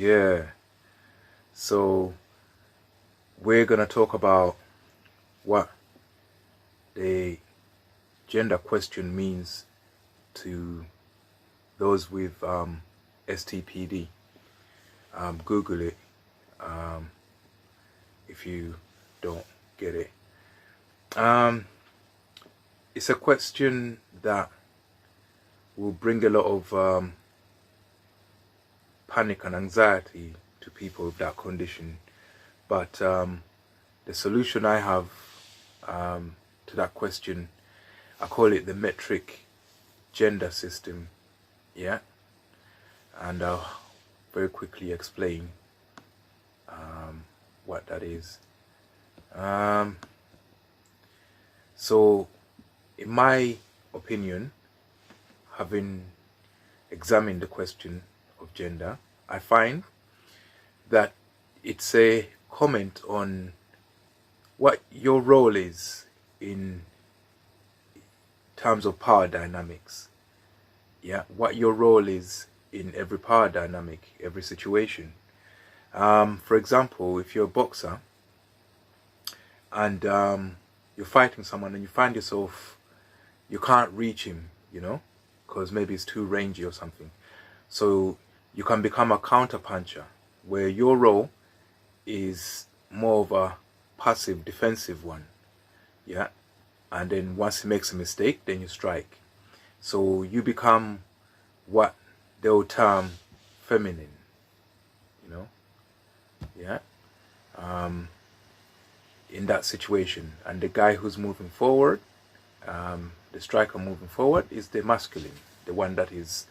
Yeah, so we're gonna talk about what the gender question means to those with STPD. Google it if you don't get it. It's a question that will bring a lot of panic and anxiety to people with that condition, but the solution I have to that question, I call it the metric gender system. Yeah, and I'll very quickly explain what that is. So in my opinion, having examined the question of gender, I find that it's a comment on what your role is in terms of power dynamics. Yeah, what your role is in every power dynamic, every situation. For example, if you're a boxer and you're fighting someone and you find yourself, you can't reach him, because maybe it's too rangy or something. So you can become a counter puncher, where your role is more of a passive defensive one. Yeah, and then once he makes a mistake, then you strike. So you become what they'll term feminine, yeah, in that situation. And the guy who's moving forward, the striker moving forward, is the masculine, the one that is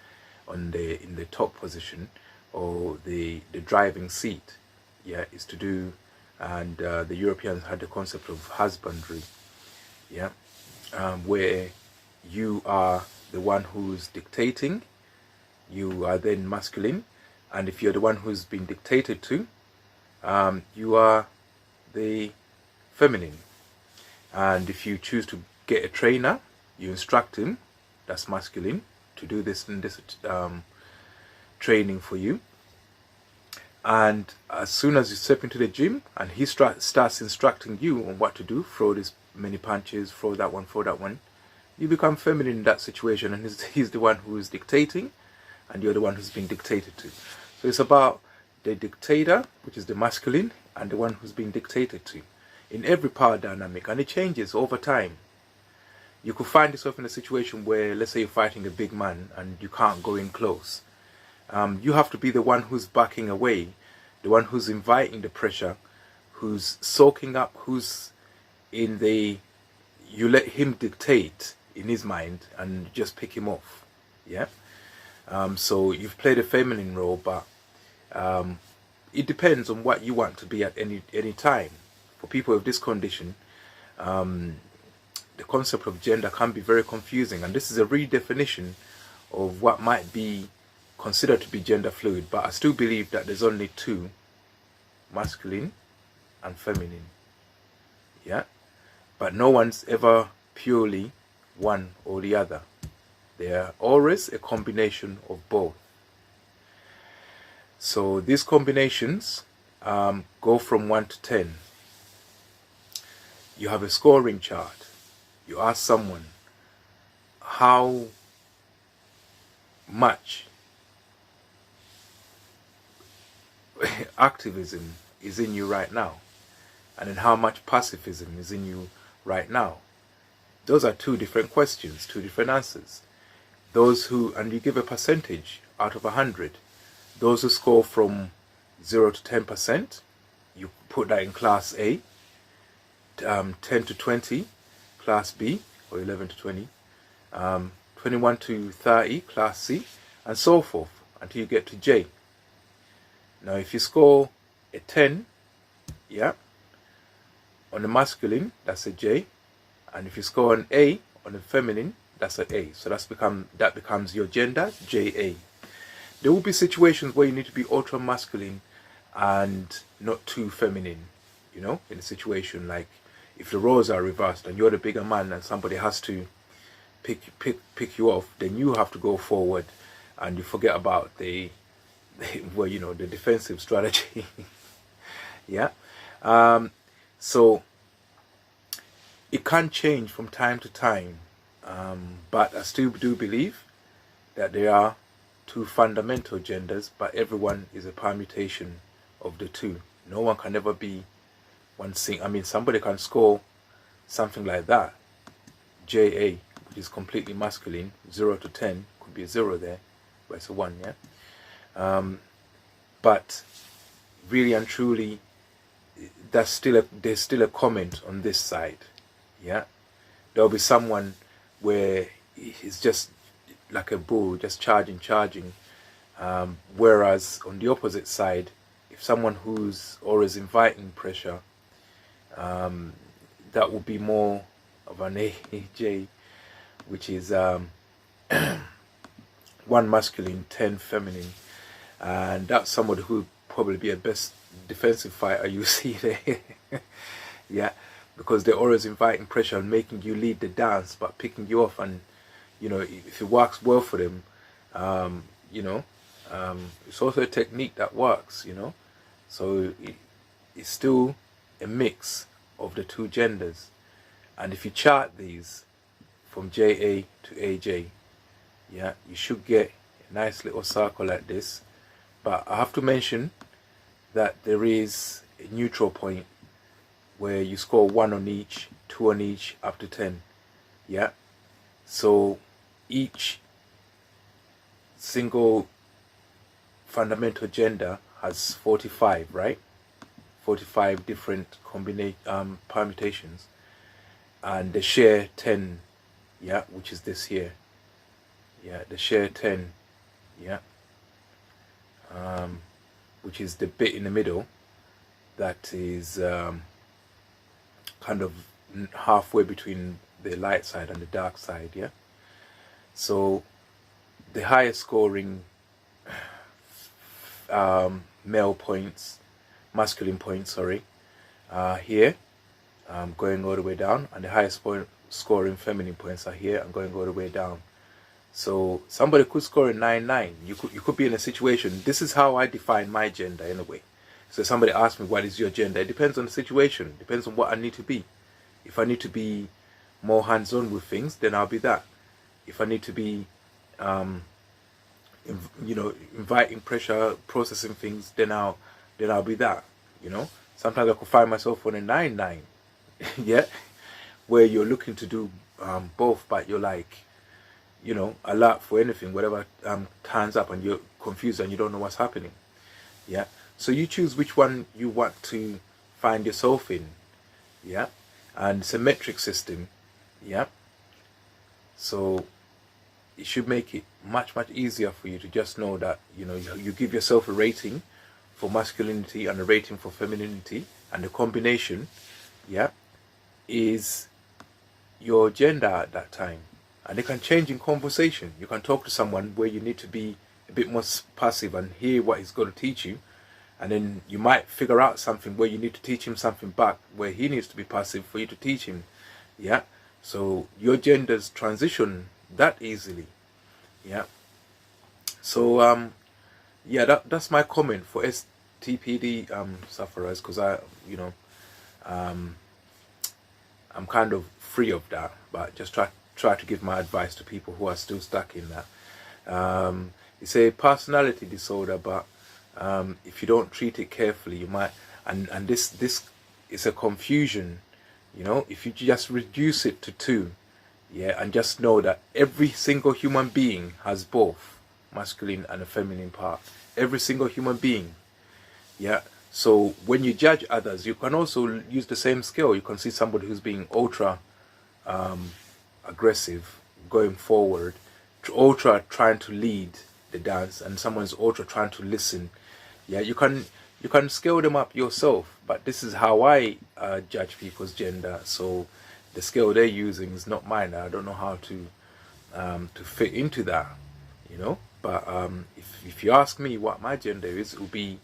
in the top position, or the driving seat. Yeah, is to do, and the Europeans had the concept of husbandry. Yeah, where you are the one who's dictating, you are then masculine, and if you're the one who's been dictated to, you are the feminine. And if you choose to get a trainer, you instruct him, that's masculine, to do this and this training for you. And as soon as you step into the gym and he starts instructing you on what to do, throw this many punches, throw that one, you become feminine in that situation, and he's the one who is dictating and you're the one who's being dictated to. So it's about the dictator, which is the masculine, and the one who's being dictated to in every power dynamic, and it changes over time. You could find yourself in a situation where, let's say you're fighting a big man and you can't go in close. You have to be the one who's backing away, the one who's inviting the pressure, who's soaking up, who's in the, you let him dictate in his mind and just pick him off. Yeah. So you've played a feminine role, but it depends on what you want to be at any time. For people with this condition, the concept of gender can be very confusing, and this is a redefinition of what might be considered to be gender fluid, but I still believe that there's only two, masculine and feminine. Yeah, but no one's ever purely one or the other. They are always a combination of both. So these combinations go from 1 to 10. You have a scoring chart. You ask someone how much activism is in you right now, and then how much pacifism is in you right now. Those are two different questions, two different answers. Those who, and you give a percentage out of 100. Those who score from 0 to 10%, you put that in class A. 10 to 20, class B, or 11 to 20. 21 to 30, class C, and so forth, until you get to J. Now if you score a 10, yeah, on the masculine, that's a J, and if you score an A on the feminine, that's an A. So that becomes your gender, JA. There will be situations where you need to be ultra masculine and not too feminine, in a situation like if the roles are reversed and you're the bigger man and somebody has to pick you off, then you have to go forward and you forget about the well, you know, the defensive strategy. Yeah. So it can change from time to time, but I still do believe that there are two fundamental genders, but everyone is a permutation of the two. No one can ever be one thing. I mean, somebody can score something like that, JA, which is completely masculine, 0 to 10, could be a 0 there, but it's a 1, yeah? But really and truly, there's still a comment on this side, yeah? There'll be someone where he's just like a bull, just charging, whereas on the opposite side, if someone who's always inviting pressure, that would be more of an AJ, which is 1 masculine, 10 feminine, and that's somebody who would probably be a best defensive fighter you see there. Yeah, because they're always inviting pressure and making you lead the dance, but picking you off. And you know, if it works well for them, you know, it's also a technique that works, you know. So it's still a mix of the two genders. And if you chart these from JA to AJ, yeah, you should get a nice little circle like this. But I have to mention that there is a neutral point where you score 1 on each, 2 on each, up to 10. Yeah. So each single fundamental gender has 45, right? 45 different permutations, and they share 10, yeah, which is this here. Yeah, they share 10, yeah, which is the bit in the middle that is kind of halfway between the light side and the dark side, yeah. So the highest scoring male points, masculine points, sorry, here, going all the way down, and the highest scoring feminine points are here and going all the way down. So somebody could score a 9-9. You could be in a situation. This is how I define my gender in a way. So somebody asks me, what is your gender? It depends on the situation. It depends on what I need to be. If I need to be more hands-on with things, then I'll be that. If I need to be, you know, inviting pressure, processing things, then I'll be that. You know, sometimes I could find myself on a 9-9, yeah, where you're looking to do both, but you're like, you know, alert for anything, whatever turns up, and you're confused and you don't know what's happening. Yeah. So you choose which one you want to find yourself in. Yeah. And it's a metric system. Yeah. So it should make it much easier for you to just know that, you know, you give yourself a rating for masculinity and a rating for femininity, and the combination, yeah, is your gender at that time. And they can change in conversation. You can talk to someone where you need to be a bit more passive and hear what he's going to teach you, and then you might figure out something where you need to teach him something back where he needs to be passive for you to teach him. Yeah. So your genders transition that easily. Yeah. So yeah, that's my comment for STPD sufferers, because you know, I'm kind of free of that, but just try to give my advice to people who are still stuck in that. It's a personality disorder, but if you don't treat it carefully, you might, and this is a confusion, you know. If you just reduce it to 2, yeah, and just know that every single human being has both masculine and a feminine part. Every single human being, yeah. So when you judge others, you can also use the same scale. You can see somebody who's being ultra aggressive, going forward, ultra trying to lead the dance, and someone's ultra trying to listen. Yeah, you can scale them up yourself, but this is how I judge people's gender. So the scale they're using is not mine. I don't know how to fit into that, you know. But if you ask me what my gender is, it will be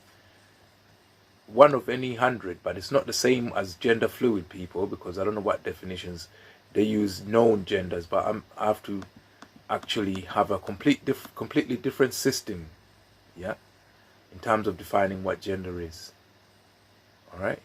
one of any 100, but it's not the same as gender fluid people, because I don't know what definitions they use known genders, but I have to actually have a completely different system, yeah, in terms of defining what gender is. All right.